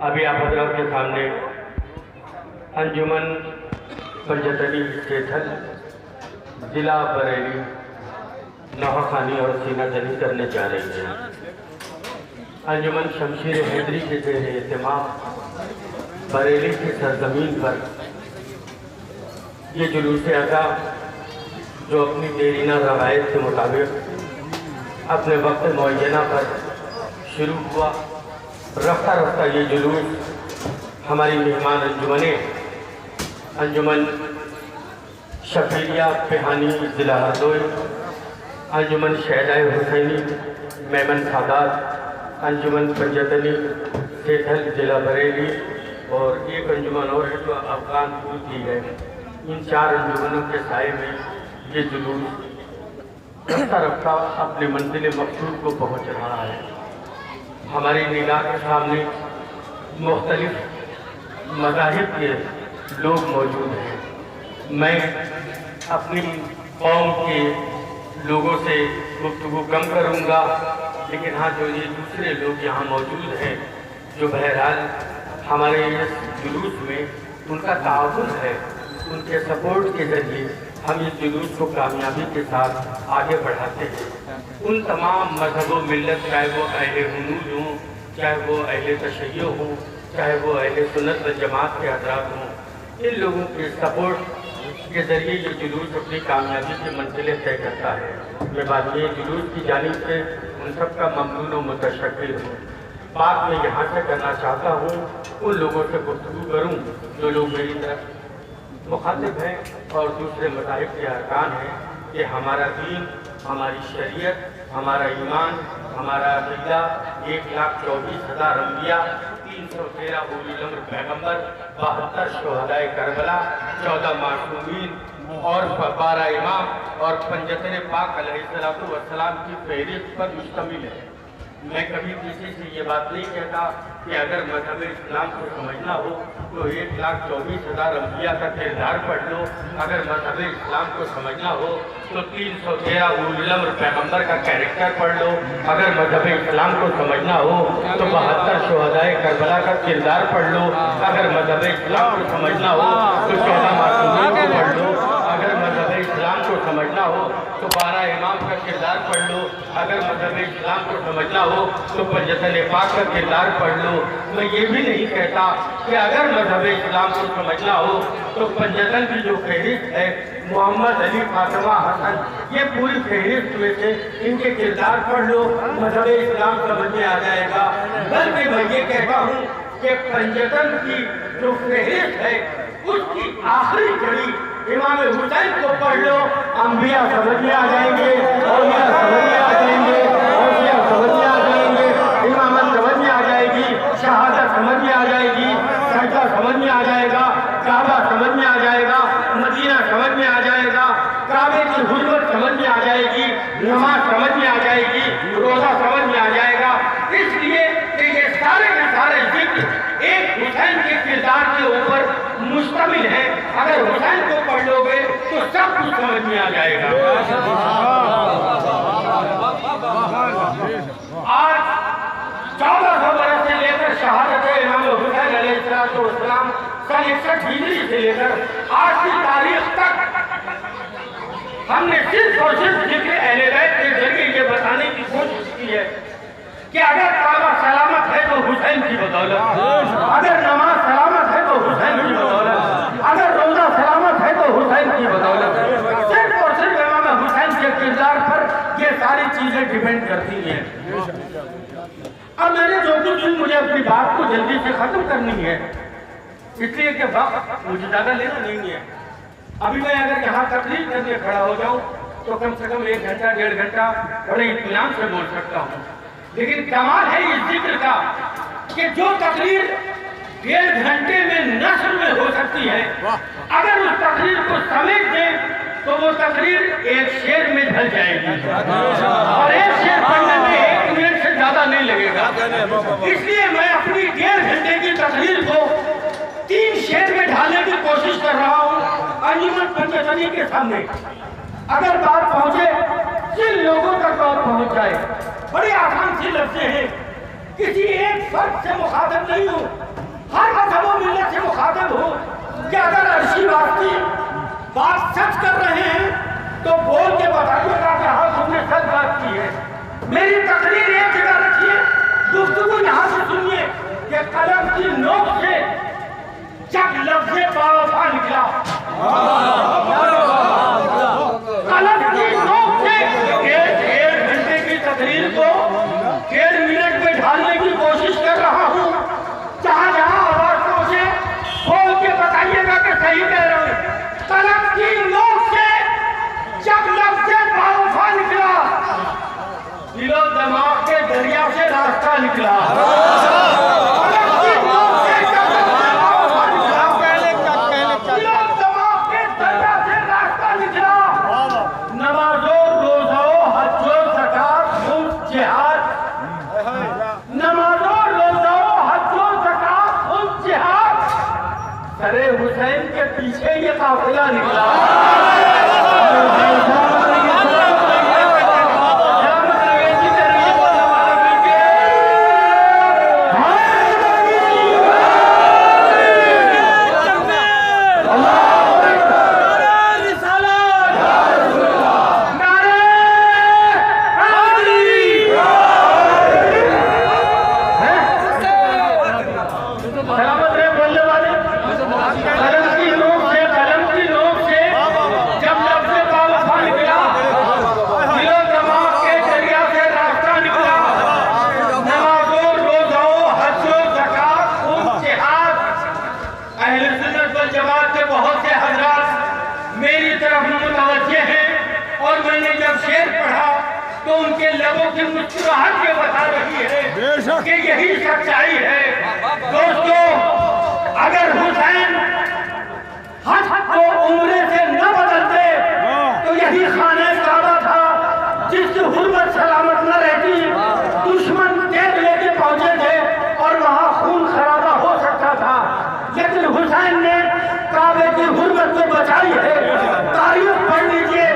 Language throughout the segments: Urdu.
ابھی آپ حضرات کے سامنے انجمن پنجتنی سیٹھل ضلع بریلی نوحہ خوانی اور سینہ جنی کرنے جا رہی ہے۔ انجمن شمشیر حیدری کے زیر اہتمام بریلی کی سرزمین پر یہ جلوس ادا جو اپنی دیرینہ روایت کے مطابق اپنے وقت معینہ پر شروع ہوا، رفتہ رفتہ یہ جلوس ہماری مہمان انجمن شفیلیہ پہانی ضلع ہردوئی، انجمن شہدائے حسینی میمن سادات، انجمن پنجتنی سیٹھل ضلع بریلی اور ایک انجمن اور ہے جو افغان پور کی ہے۔ ان 4 انجمنوں کے سائے میں یہ جلوس رفتہ رفتہ اپنی منزل مقصود کو پہنچ رہا ہے۔ ہماری نگاہ کے سامنے مختلف مذاہب کے لوگ موجود ہیں۔ میں اپنی قوم کے لوگوں سے گفتگو کم کروں گا، لیکن ہاں جو یہ دوسرے لوگ یہاں موجود ہیں جو بہرحال ہمارے اس جلوس میں ان کا تعاون ہے، ان کے سپورٹ کے ذریعے ہم اس جلوس کو کامیابی کے ساتھ آگے بڑھاتے ہیں۔ ان تمام مذہب و ملت، چاہے وہ اہل ہنود ہوں، چاہے وہ اہل تشیع ہوں، چاہے وہ اہل سنت و جماعت کے حضرات ہوں، ان لوگوں کے سپورٹ کے ذریعے یہ جلوس اپنی کامیابی کی منزلیں طے کرتا ہے۔ میں بعد میں جلوس کی جانب سے ان سب کا ممنون و متشکر ہوں۔ بات میں یہاں سے کرنا چاہتا ہوں، ان لوگوں سے گفتگو کروں جو لوگ میری طرف مخاطب ہیں اور دوسرے مذاہب کے ارکان ہیں، کہ ہمارا دین، ہماری شریعت، ہمارا ایمان، ہمارا عقیدہ 1,24,000 انبیاء، 313 اولی الامر پیغمبر، 72 شہدائے کربلا، 14 معصومین اور 12 امام اور پنجتن پاک علیہ السلام کی فہرست پر مشتمل ہے۔ میں کبھی کسی سے یہ بات نہیں کہتا کہ اگر مذہب اسلام کو سمجھنا ہو تو 1,24,000 انبیاء کا کردار پڑھ لو، اگر مذہب اسلام کو سمجھنا ہو تو 313 اولی الامر پیغمبر کا کیریکٹر پڑھ لو، اگر مذہب اسلام کو سمجھنا ہو تو 72 شہدائے کربلا کا کردار پڑھ لو، اگر مذہب اسلام کو سمجھنا ہو تو 14 معصومین کو پڑھ لو، اگر مذہب اسلام کو سمجھنا ہو تو 12 امام کا کردار پڑھ لو، اگر مذہب اسلام کو سمجھنا ہو تو پنجتن پاک کا کردار پڑھ لو۔ میں یہ بھی نہیں کہتا کہ اگر مذہب اسلام کو سمجھنا ہو تو پنجتن کی جو فہرست ہے محمد علی، فاطمہ، حسن، یہ پوری فہرست میں سے ان کے کردار پڑھ لو، مذہب اسلام سمجھ میں آ جائے گا۔ بلکہ میں یہ کہتا ہوں کہ پنجتن کی جو فہرست ہے اس کی آخری کڑی امام حسین کو پڑھ لو، انبیاء سمجھ میں آ جائیں گے، اولیاء سمجھ میں آ جائیں گے، اولیاء سمجھ میں آ جائیں گے، امامت سمجھ میں آ جائے گی، شہادت سمجھ میں آ جائے گی، سجدہ سمجھ میں آ جائے گا، کعبہ سمجھ میں آ جائے گا، مدینہ سمجھ میں آ جائے گا، کعبے کی حرمت سمجھ میں آ جائے گی، نماز سمجھ میں آ جائے گی، روزہ سمجھ میں آ جائے گا۔ اس لیے کہ یہ سارے کے سارے ذکر ایک حسین کے کردار کے اوپر مشتمل ہے۔ اگر حسین کو پڑھ لو گے تو سب کچھ سمجھ میں آ جائے گا۔ آج 1400 برس سے لے کر شہادت امام حسین علیہ السلام سن 61 ہجری سے لے کر آج کی تاریخ تک ہم نے صرف اور صرف ذکر اہل بیت کے ذریعے یہ بتانے کی کوشش کی ہے کہ اگر کعبہ سلامت ہے تو حسین کی بدولت، اگر نماز سلامت ہے تو حسین کی بدولت، اگر روزہ سلامت ہے تو حسین کی بدولت۔ صرف اور صرف امام حسین کے کردار پر یہ ساری چیزیں ڈیپینڈ کرتی ہیں۔ اب میں نے جو کچھ مجھے اپنی بات کو جلدی سے ختم کرنی ہے، اس لیے کہ وقت مجھے زیادہ لینا نہیں ہے۔ ابھی میں اگر یہاں تقریر کرنے کھڑا ہو جاؤں تو کم سے کم 1 گھنٹہ 1.5 گھنٹہ بڑے اطمینان سے بول سکتا ہوں، لیکن کمال ہے اس ذکر کا کہ جو تقریر 1.5 گھنٹے میں نثر میں ہو سکتی ہے، اگر اس تقریر کو سمیٹ دیں تو وہ تقریر ایک شعر میں ڈھل جائے گی، اور ایک شعر پڑھنے میں 1 منٹ سے زیادہ نہیں لگے گا۔ اس لیے میں اپنی 1.5 گھنٹے کی تقریر کو 3 شعر میں ڈھالنے کی کوشش کر رہا ہوں انجمن پنجتنی کے سامنے۔ اگر بات پہنچے جن لوگوں تک بات پہنچ جائے، بڑی آسان سی لفظیں ہیں کسی ایک فرد سے مخاطب نہیں ہوں، ہر مذہب و ملت سے مخاطب ہوں کہ اگر عرشی واسطی بات سچ کر رہے ہیں تو بول کے بتائیے گا کہ ہاں تم نے سچ بات کی ہے۔ میری تقریر ایک جگہ رکھیے، گفتگو یہاں سے سنیے کہ قلم کی نوک سے جب لفظ باوفا نکلا، قلم کی نوک سے 1.5 گھنٹے کی تقریر کو 1.5 منٹ میں ڈھالنے کی کوشش کر رہا ہوں۔ جہاں جہاں آواز پہنچے کھول کے بتائیے گا کہ صحیح کہہ رہا ہوں۔ قلم کی نوک سے جب لفظ باوفا نکلا، دل و دماغ کے دریا سے راستہ نکلا۔ حسین کے پیچھے یہ قافلہ نکلا۔ تو ان کے لبوں کی مسکراہٹ یہ بتا رہی ہے کہ یہی سچائی ہے۔ دوستو، اگر حسین حج کو عمرے سے نہ بدلتے تو یہی خانہ کعبہ تھا جس کی حرمت سلامت نہ رہتی، دشمن تیر لے کے پہنچے تھے اور وہاں خون خرابہ ہو سکتا تھا، لیکن حسین نے کعبے کی حرمت کو بچائی ہے۔ تاریخ پڑھ لیجئے،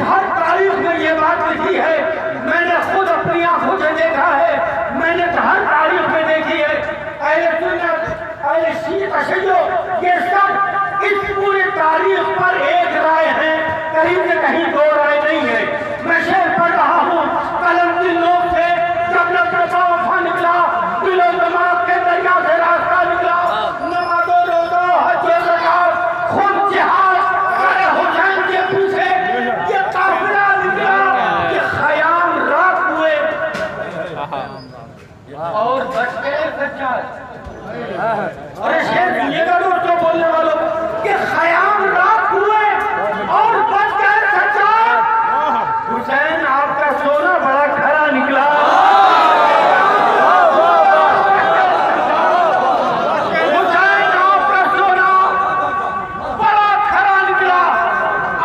ہر تاریخ میں یہ بات لکھی ہے، میں نے خود اپنی آنکھوں سے دیکھا ہے، میں نے ہر تاریخ میں دیکھی ہے۔ اہل سنت، اہل شیعہ تشیع، یہ سب اس پورے تاریخ پر ایک رائے ہیں، کہیں سے کہیں دو رائے نہیں ہے۔ میں شعر پڑھ رہا ہوں، قلم کی نوک سے جب لفظ باوفا نکلا، دل و دماغ کے دریا سے راستہ نکلا، نماز و روزہ حج و زکات خود جہاد، ارے حسین کے پیچھے یہ قافلہ نکلا کہ خیام رات ہوئے اور بچ گئے سجاد۔ اور شعر سنیے گا دوستوں بولنے والوں کہ خیام رات ہوئے اور بچ گئے سجاد۔ حسین آپ کا سونا بڑا کھرا نکلا۔ حسین آپ کا سونا بڑا کھرا نکلا۔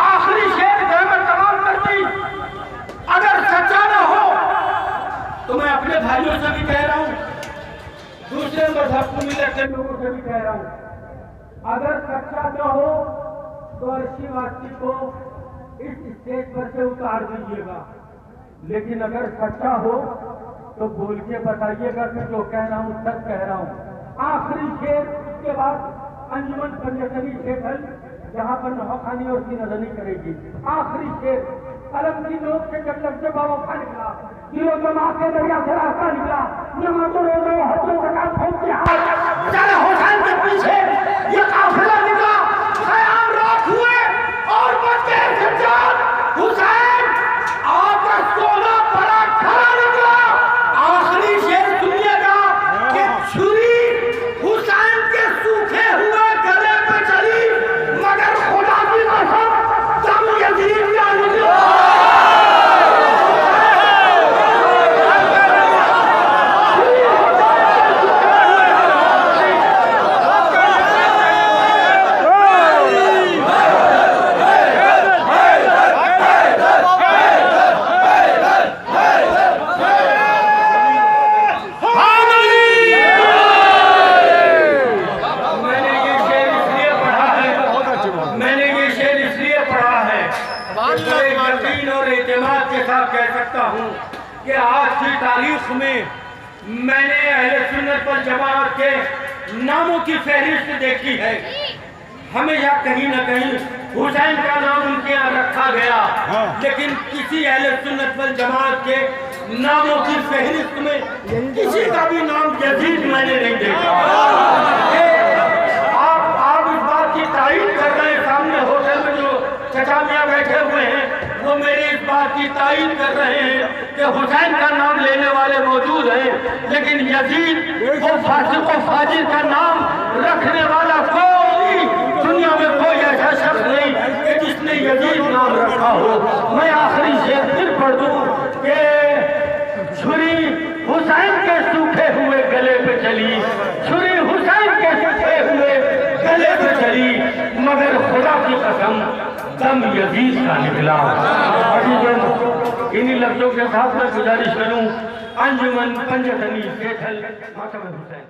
آخری شعر جو میں تمام کرتی، اگر سچا نہ ہو تو میں اپنے بھائیوں سے بھی کہہ رہا ہوں، دوسرے مذہب کو ملت کے لوگوں سے بھی کہہ رہا ہوں، اگر سچا نہ ہو تو عرشی واسطی کو اس اسٹیج پر سے اتار دیجیے گا، لیکن اگر سچا ہو تو بول کے بتائیے گا کہ جو کہہ رہا ہوں سچ کہہ رہا ہوں۔ آخری شعر کے بعد انجمن پنجتنی شیخل جہاں پر نوخانی اور کی نظر نہیں کرے گی۔ آخری شعر، قلم کی نوک سے جب لفظ باوفا نکلا، دل و دماغ کے دریا سے راستہ نکلا، نماز و روزہ حج و زکات خود جہاد، چلے حسین کے پیچھے یہ قافلہ نکلا، خیام رات ہوئے اور بچ گئے سجاد۔ حسین آپ کا سونا بڑا کھرا نکلا۔ آخری شعر سنیے گا کہ چھری حسین کے سوکھے ہوئے گلے پہ چلی، مگر خدا کی قسم دم یزید کا نکلا۔ میں نے اہل سنت والجماعت کے ناموں کی فہرست دیکھی ہے، ہمیشہ کہیں نہ کہیں حسین کا نام ان کے یہاں رکھا گیا، لیکن کسی اہل سنت والجماعت کے ناموں کی فہرست میں کسی کا بھی نام یزید میں نے نہیں دیکھا۔ آپ اس بات کی تائید کر رہے ہیں، سامنے ہوٹل میں جو چچا میاں بیٹھے ہوئے ہیں وہ میری اس بات کی تائید کر رہے ہیں کہ حسین کا نام لینے والے موجود ہیں، لیکن یزید وہ فاسق و فاجر کا نام رکھنے والا کوئی دنیا میں کوئی ایسا شخص نہیں کہ جس نے یزید نام رکھا ہو۔ میں آخری شعر پھر پڑھ دوں کہ چھری حسین کے سوکھے ہوئے گلے پہ چلی، چھری حسین کے سوکھے ہوئے گلے پہ چلی، مگر خدا کی قسم دم یزید کا نکلا۔ انہی لفظوں کے ساتھ میں گزارش کروں انجمن پنجتنی سیٹھل ماتم حسین۔